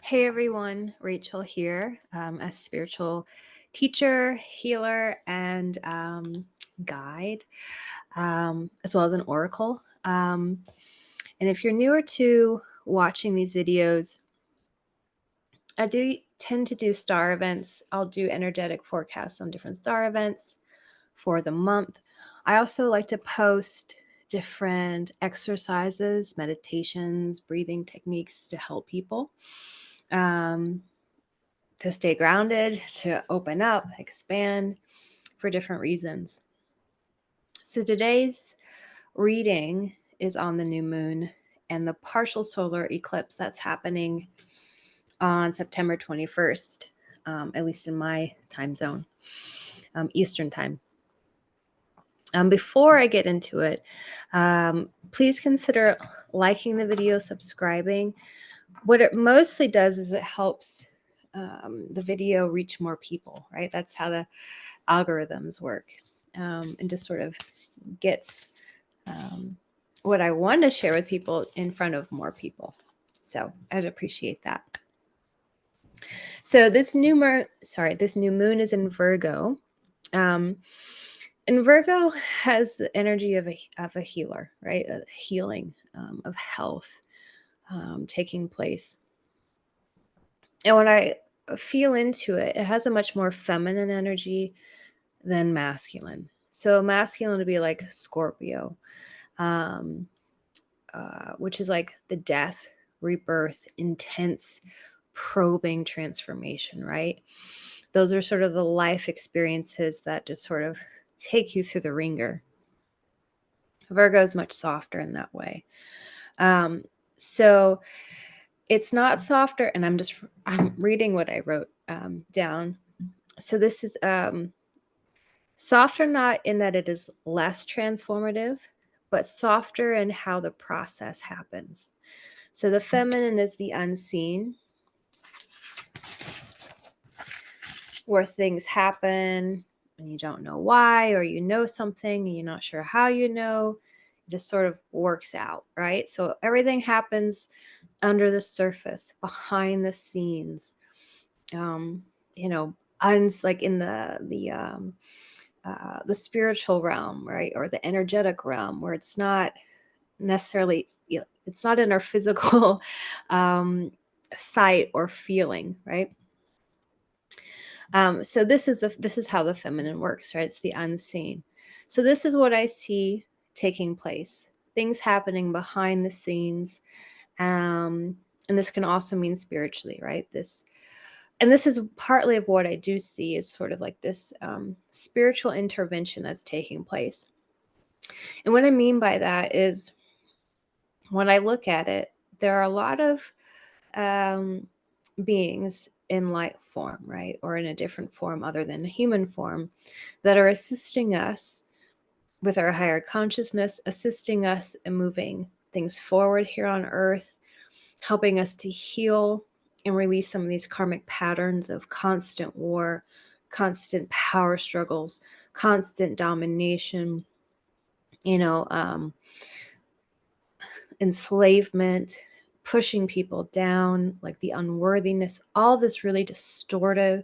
Hey everyone, Rachel here, a spiritual teacher, healer, and guide, as well as an oracle. And if you're newer to watching these videos, I do tend to do star events. I'll do energetic forecasts on different star events for the month. I also like to post different exercises, meditations, breathing techniques to help people. To stay grounded, to open up, expand for different reasons. So today's reading is on the new moon and the partial solar eclipse that's happening on September 21st, at least in my time zone, Eastern time. Before I get into it, please consider liking the video, subscribing. What it mostly does is it helps the video reach more people, right? That's how the algorithms work, and just sort of gets what I want to share with people in front of more people. So I'd appreciate that. So this new moon is in Virgo. And Virgo has the energy of a healer, right? A healing of health taking place. And when I feel into it, it has a much more feminine energy than masculine. So masculine would be like Scorpio, which is like the death, rebirth, intense, probing transformation, right? Those are sort of the life experiences that just sort of take you through the ringer. Virgo is much softer in that way. So it's not softer, and I'm reading what I wrote down. So this is softer, not in that it is less transformative, but softer in how the process happens. So the feminine is the unseen, where things happen and you don't know why, or you know something and you're not sure how you know. It just sort of works out, right? So everything happens under the surface, behind the scenes. Like in the spiritual realm, right, or the energetic realm, where it's not necessarily, it's not in our physical sight or feeling, right? So this is how the feminine works, right? It's the unseen. So this is what I see taking place, things happening behind the scenes, and this can also mean spiritually, right? This is partly of what I do see is sort of like this spiritual intervention that's taking place. And what I mean by that is, when I look at it, there are a lot of beings in light form, right? Or in a different form other than the human form, that are assisting us with our higher consciousness, assisting us in moving things forward here on earth, helping us to heal and release some of these karmic patterns of constant war, constant power struggles, constant domination, enslavement, pushing people down, like the unworthiness, all this really distortive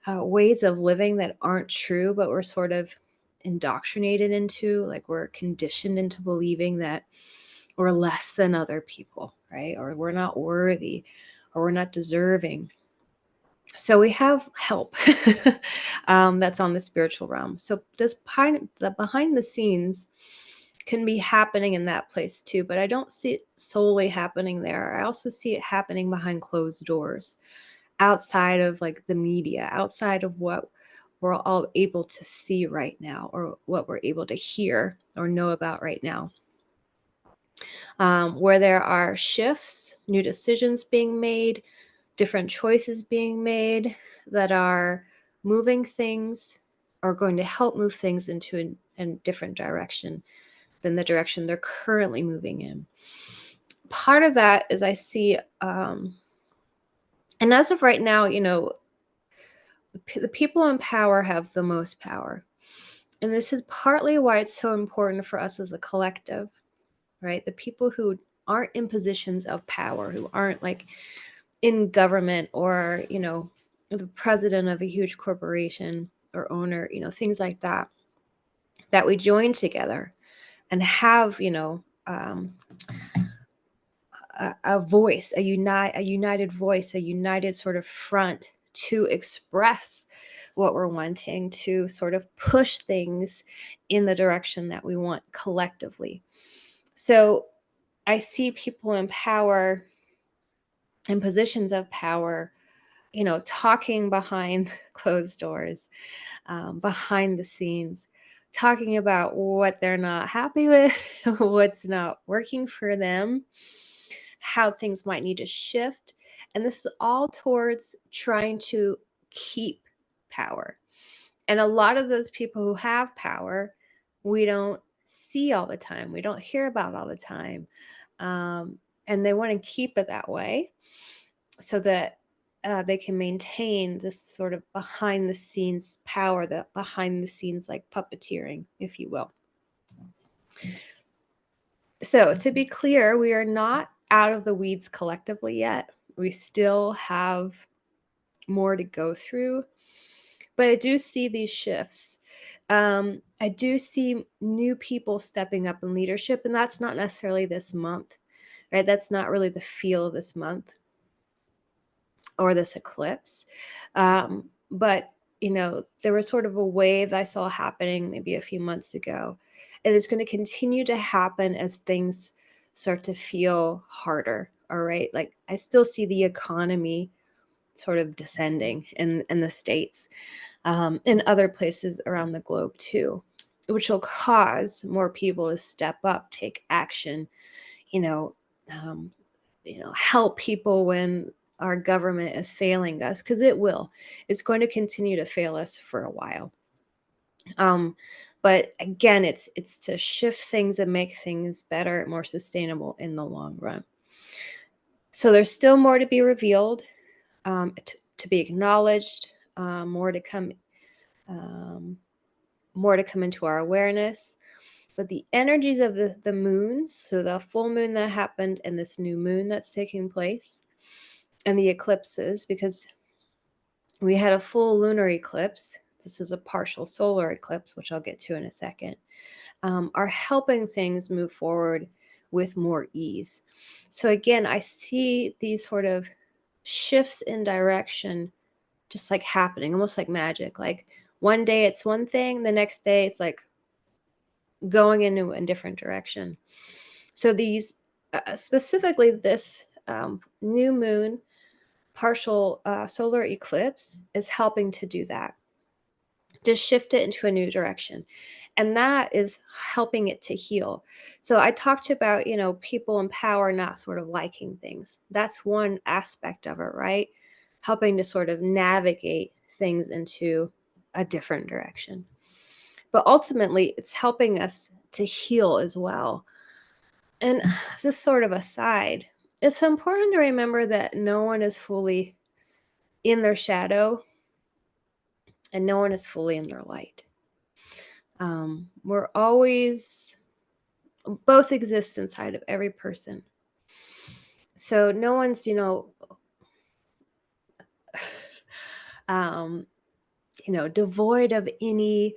ways of living that aren't true, but we're sort of indoctrinated into, like we're conditioned into believing that we're less than other people, right? Or we're not worthy, or we're not deserving. So we have help that's on the spiritual realm. So this behind the scenes can be happening in that place too, but I don't see it solely happening there. I also see it happening behind closed doors, outside of like the media, outside of what we're all able to see right now, or what we're able to hear or know about right now. Where there are shifts, new decisions being made, different choices being made that are moving things, or going to help move things into a different direction than the direction they're currently moving in. Part of that is I see, and as of right now, the people in power have the most power. And this is partly why it's so important for us as a collective, right? The people who aren't in positions of power, who aren't like in government, or, the president of a huge corporation or owner, things like that, that we join together and have, a voice, a united voice, a united sort of front to express what we're wanting, to sort of push things in the direction that we want collectively. So I see people in power, in positions of power, talking behind closed doors, behind the scenes, talking about what they're not happy with, what's not working for them, how things might need to shift. And this is all towards trying to keep power. And a lot of those people who have power, we don't see all the time, we don't hear about all the time. And they want to keep it that way so that they can maintain this sort of behind the scenes power, the behind the scenes like puppeteering, if you will. So to be clear, we are not out of the weeds collectively yet. We still have more to go through, but I do see these shifts. I do see new people stepping up in leadership, and that's not necessarily this month, right? That's not really the feel of this month or this eclipse. But, there was sort of a wave I saw happening maybe a few months ago, and it's going to continue to happen as things start to feel harder. All right. Like, I still see the economy sort of descending in the States, in other places around the globe too, which will cause more people to step up, take action, you know, um, help people when our government is failing us, because it will. It's going to continue to fail us for a while. But again, it's to shift things and make things better, more sustainable in the long run. So there's still more to be revealed, to be acknowledged, more to come, more to come into our awareness. But the energies of the moons, so the full moon that happened and this new moon that's taking place, and the eclipses, because we had a full lunar eclipse, this is a partial solar eclipse, which I'll get to in a second, are helping things move forward with more ease. So again, I see these sort of shifts in direction just like happening, almost like magic. Like one day it's one thing, the next day it's like going into a different direction. So these, specifically this new moon partial solar eclipse is helping to do that, to shift it into a new direction. And that is helping it to heal. So I talked about, people in power not sort of liking things. That's one aspect of it, right? Helping to sort of navigate things into a different direction. But ultimately, it's helping us to heal as well. And as a sort of aside, it's important to remember that no one is fully in their shadow and no one is fully in their light. We're always, both exist inside of every person. So no one's, um, devoid of any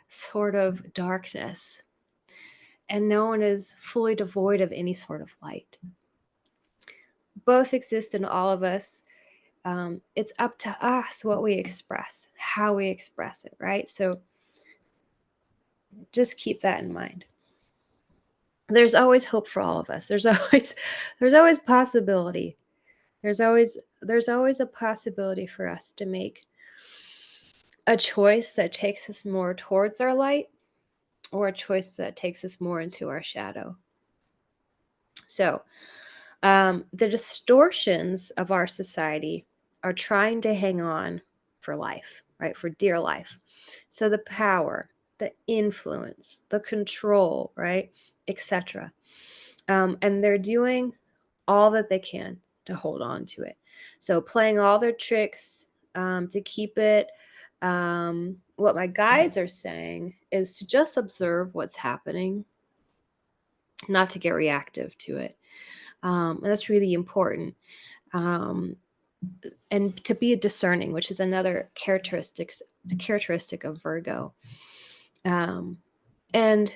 sort of darkness. And no one is fully devoid of any sort of light. Both exist in all of us. It's up to us what we express, how we express it, right? So just keep that in mind. There's always hope for all of us. There's always possibility. There's always a possibility for us to make a choice that takes us more towards our light, or a choice that takes us more into our shadow. So the distortions of our society are trying to hang on for life, right? For dear life. So the power, the influence, the control, right? Etc. And they're doing all that they can to hold on to it. So playing all their tricks to keep it. What my guides are saying is to just observe what's happening, not to get reactive to it. And that's really important. and to be discerning, which is another characteristic of Virgo. Um, and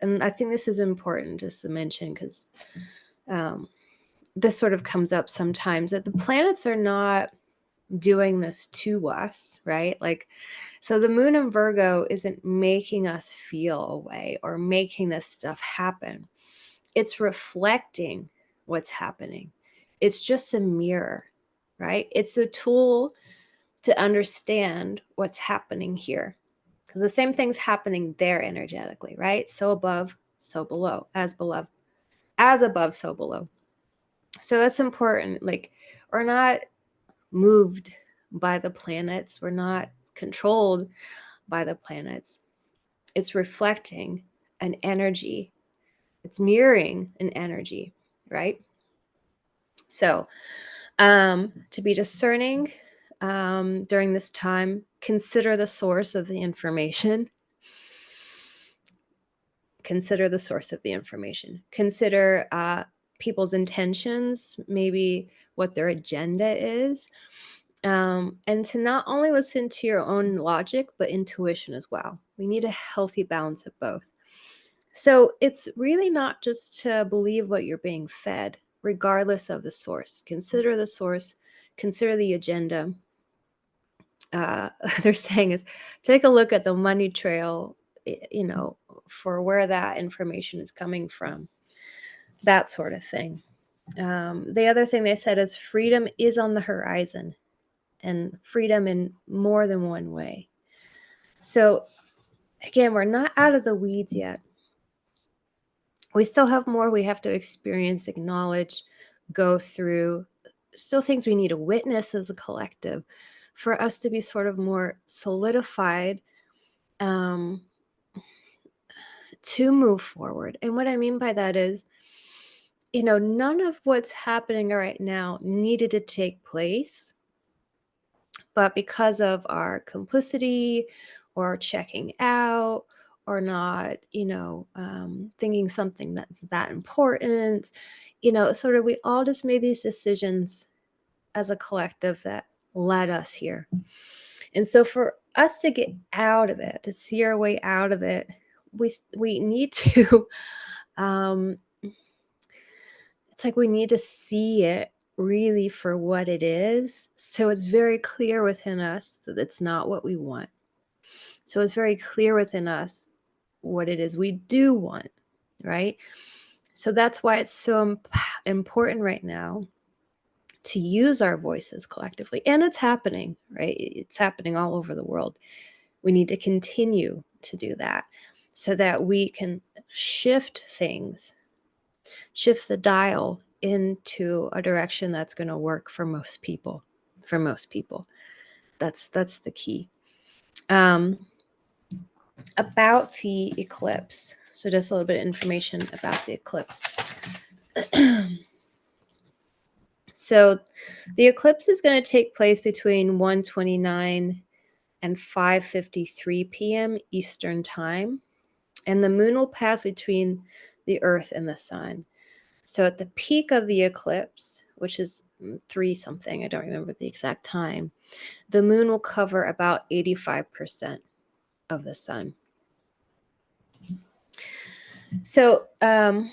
and I think this is important just to mention, because this sort of comes up sometimes, that the planets are not doing this to us, right? Like, so the moon in Virgo isn't making us feel a way or making this stuff happen. It's reflecting what's happening. It's just a mirror, right? It's a tool to understand what's happening here, because the same thing's happening there energetically, right? So above, so below, as above, so below. So that's important. Like, we're not moved by the planets, we're not controlled by the planets. It's reflecting an energy, it's mirroring an energy, right? So, to be discerning during this time, consider the source of the information. Consider the source of the information. Consider people's intentions, maybe what their agenda is. And to not only listen to your own logic, but intuition as well. We need a healthy balance of both. So it's really not just to believe what you're being fed, regardless of the source. Consider the source, consider the agenda. They're saying is take a look at the money trail, for where that information is coming from, that sort of thing. The other thing they said is freedom is on the horizon, and freedom in more than one way. So again, we're not out of the weeds yet. We still have more we have to experience, acknowledge, go through. Still things we need to witness as a collective for us to be sort of more solidified to move forward. And what I mean by that is, none of what's happening right now needed to take place. But because of our complicity or checking out or not, thinking something that's that important, sort of we all just made these decisions as a collective that led us here. And so for us to get out of it, to see our way out of it, we need to it's like we need to see it really for what it is. So it's very clear within us that it's not what we want. So it's very clear within us what it is we do want, right? So that's why it's so important right now to use our voices collectively. And it's happening, right? It's happening all over the world. We need to continue to do that so that we can shift things, shift the dial into a direction that's going to work for most people. For most people, that's the key. About the eclipse. So just a little bit of information about the eclipse. So the eclipse is going to take place between 1:29 and 5:53 p.m. Eastern time, and the moon will pass between the Earth and the sun. So at the peak of the eclipse, which is 3 something, I don't remember the exact time, the moon will cover about 85% of the sun. So let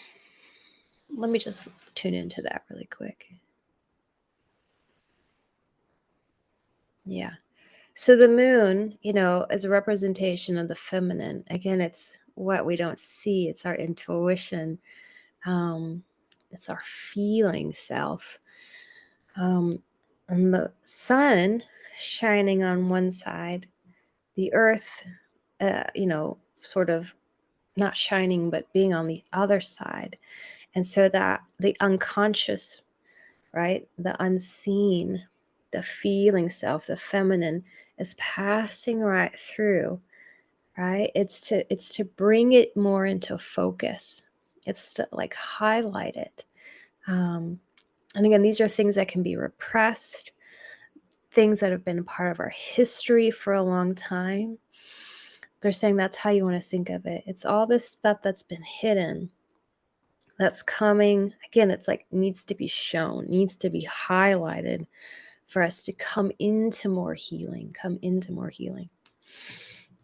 me just tune into that really quick. Yeah. So the moon, is a representation of the feminine. Again, it's what we don't see. It's our intuition. It's our feeling self. And the sun shining on one side, the earth, sort of not shining, but being on the other side. And so that the unconscious, right, the unseen, the feeling self, the feminine is passing right through, right? It's to bring it more into focus. It's to like highlight it. And again, these are things that can be repressed, things that have been a part of our history for a long time. They're saying that's how you want to think of it. It's all this stuff that's been hidden, that's coming. Again, it's like needs to be shown, needs to be highlighted for us to come into more healing,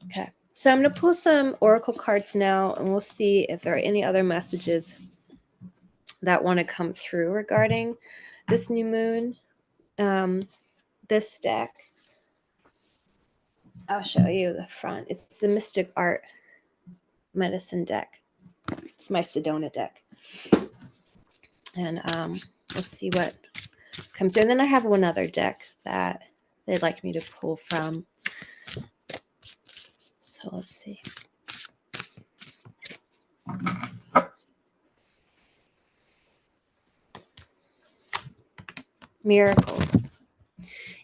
Okay, so I'm going to pull some oracle cards now, and we'll see if there are any other messages that want to come through regarding this new moon. This deck, I'll show you the front. It's the Mystic Art Medicine deck. It's my Sedona deck. And let's see what comes through. And then I have one other deck that they'd like me to pull from. So let's see. Miracles.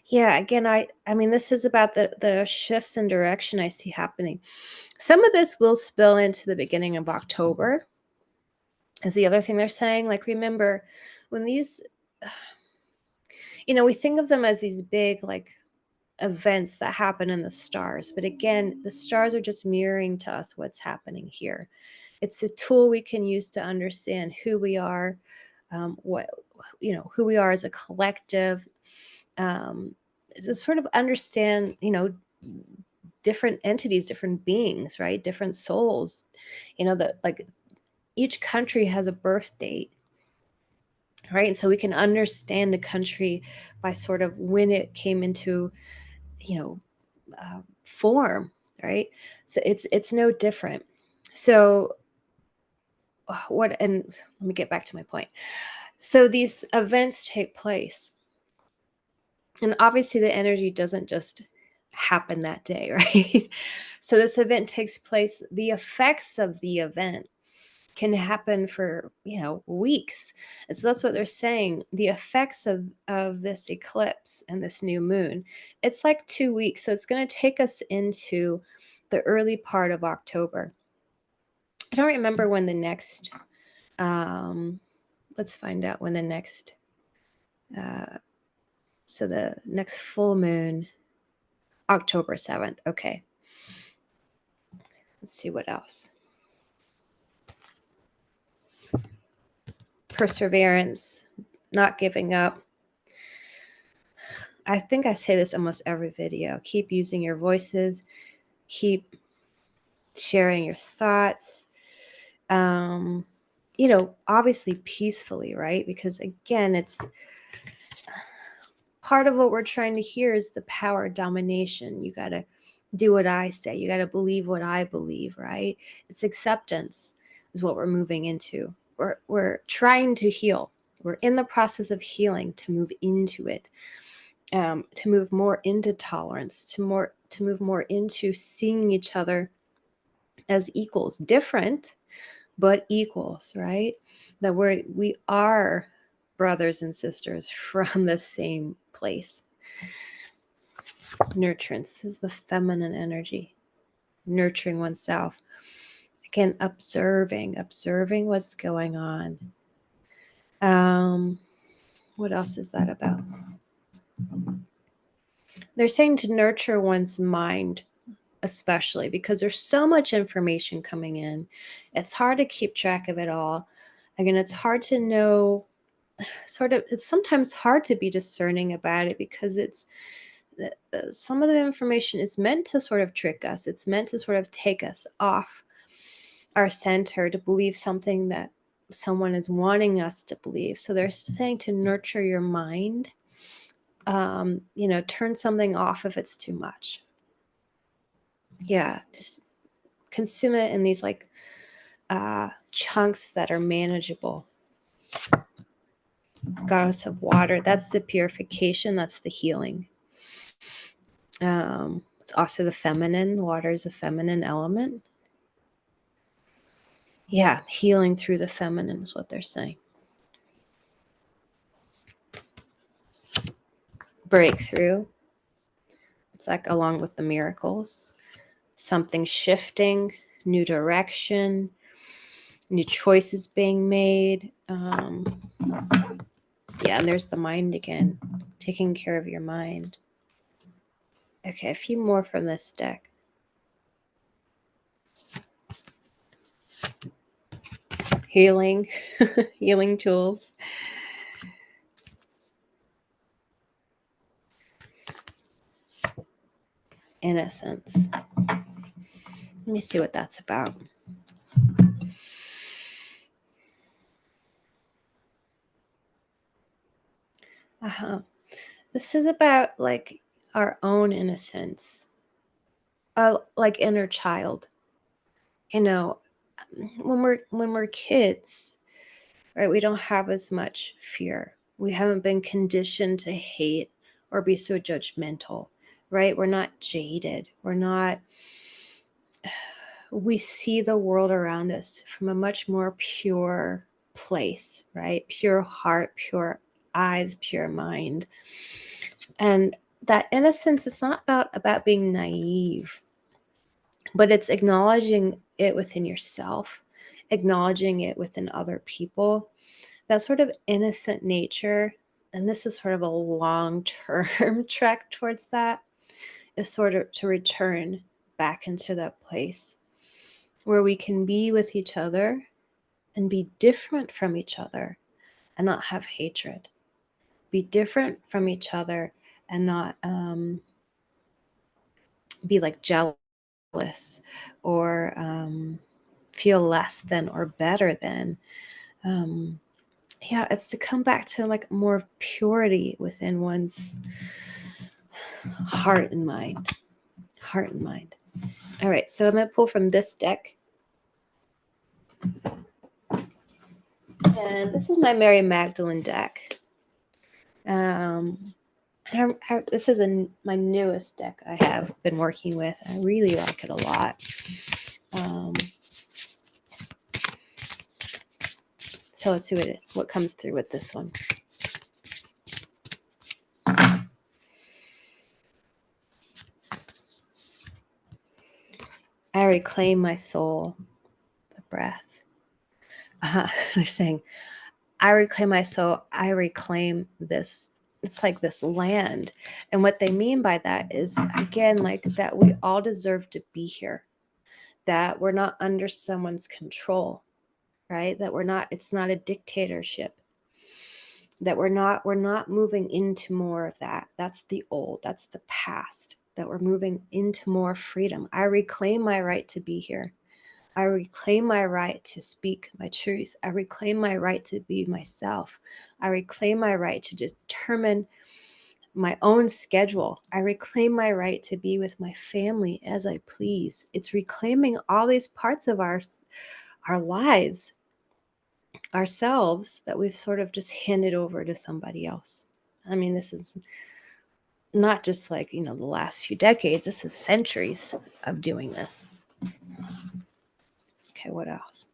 Yeah, again, I mean, this is about the shifts in direction I see happening. Some of this will spill into the beginning of October, is the other thing they're saying. Like, remember, when these, we think of them as these big, like, events that happen in the stars. But again, the stars are just mirroring to us what's happening here. It's a tool we can use to understand who we are, who we are as a collective, to sort of understand, different entities, different beings, right? Different souls, that like each country has a birth date, right? And so we can understand a country by sort of when it came into, form, right? So it's no different. So and let me get back to my point. So these events take place, and obviously the energy doesn't just happen that day, right? So this event takes place, the effects of the event can happen for, weeks. And so that's what they're saying. The effects of this eclipse and this new moon, it's like 2 weeks. So it's going to take us into the early part of October. I don't remember when the next, let's find out when the next, so the next full moon, October 7th. Okay. Let's see what else. Perseverance, not giving up. I think I say this almost every video. Keep using your voices. Keep sharing your thoughts. Obviously peacefully, right? Because again, it's part of what we're trying to hear is the power domination. You got to do what I say. You got to believe what I believe, right? It's acceptance is what we're moving into. We're trying to heal. We're in the process of healing to move into it. To move more into tolerance, to move more into seeing each other as equals, different, but equals, right? That we are brothers and sisters from the same place. Nurturance is the feminine energy, nurturing oneself. Again, observing what's going on. What else is that about? They're saying to nurture one's mind, especially because there's so much information coming in. It's hard to keep track of it all. Again, it's hard to know, it's sometimes hard to be discerning about it because some of the information is meant to sort of trick us. It's meant to sort of take us off our center to believe something that someone is wanting us to believe. So they're saying to nurture your mind, turn something off if it's too much. Yeah, just consume it in these like chunks that are manageable. Goddess of water, that's the purification, that's the healing. It's also the feminine. Water is a feminine element. Yeah, healing through the feminine is what they're saying. Breakthrough. It's like along with the miracles. Something shifting, new direction, new choices being made. Yeah, and there's the mind again, taking care of your mind. Okay, a few more from this deck. healing, healing tools. Innocence. Let me see what that's about. This is about like our own innocence, like inner child. You know, when we're kids, right? We don't have as much fear. We haven't been conditioned to hate or be so judgmental, right? We're not jaded. We see the world around us from a much more pure place, right? Pure heart, pure eyes, pure mind. And that innocence is not about being naive, but it's acknowledging it within yourself, acknowledging it within other people. That sort of innocent nature, and this is sort of a long-term trek towards that, is sort of to return back into that place where we can be with each other and be different from each other and not have hatred. Be different from each other and not be like jealous or feel less than or better than. Yeah, it's to come back to like more purity within one's heart and mind. Heart and mind. All right, so I'm going to pull from this deck. And this is my Mary Magdalene deck. This is my newest deck I have been working with. I really like it a lot. So let's see what comes through with this one. I reclaim my soul, the breath. They're saying, I reclaim my soul. I reclaim this. It's like this land. And what they mean by that is, again, like that we all deserve to be here, that we're not under someone's control, right? That it's not a dictatorship, that we're not moving into more of that. That's the old, that's the past, that we're moving into more freedom. I reclaim my right to be here. I reclaim my right to speak my truth. I reclaim my right to be myself. I reclaim my right to determine my own schedule. I reclaim my right to be with my family as I please. It's reclaiming all these parts of our lives, ourselves, that we've sort of just handed over to somebody else. I mean, this is not just like, the last few decades. This is centuries of doing this. Okay, what else?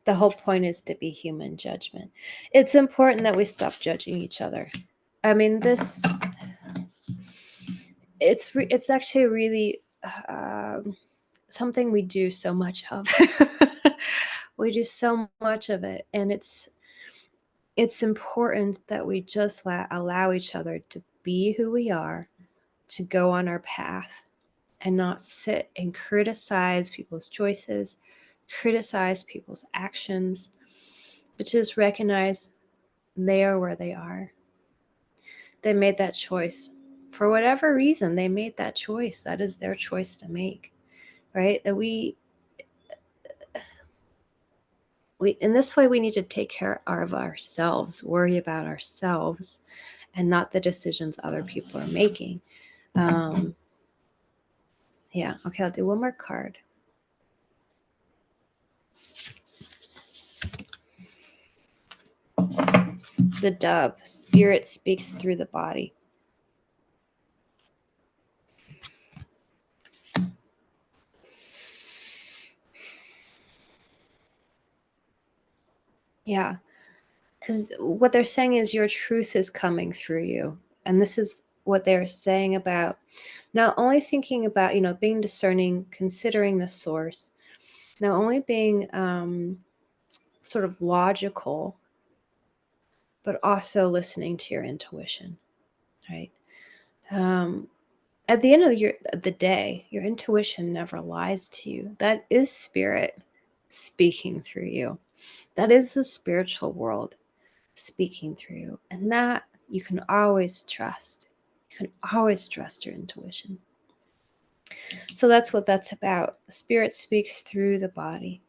The whole point is to be human judgment. It's important that we stop judging each other. I mean, it's actually really something we do so much of. We do so much of it, and it's important that we just allow each other to be who we are, to go on our path, and not sit and criticize people's choices, criticize people's actions, but just recognize they are where they are. They made that choice. For whatever reason, they made that choice. That is their choice to make, right? That we in this way, we need to take care of ourselves, worry about ourselves, and not the decisions other people are making. Yeah, okay, I'll do one more card. The dove, spirit speaks through the body. Yeah, because what they're saying is your truth is coming through you. And this is what they're saying about not only thinking about, being discerning, considering the source, not only being sort of logical, but also listening to your intuition, right? at the end of the day, your intuition never lies to you. That is spirit speaking through you. That is the spiritual world speaking through you. And that you can always trust. You can always trust your intuition. So that's what that's about. Spirit speaks through the body.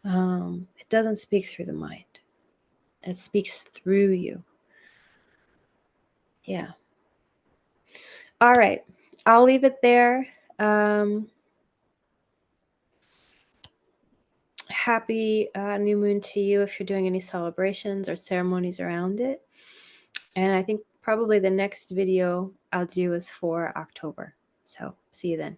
It doesn't speak through the mind. It speaks through you. Yeah. All right. I'll leave it there. Happy new moon to you if you're doing any celebrations or ceremonies around it. And I think probably the next video I'll do is for October. So see you then.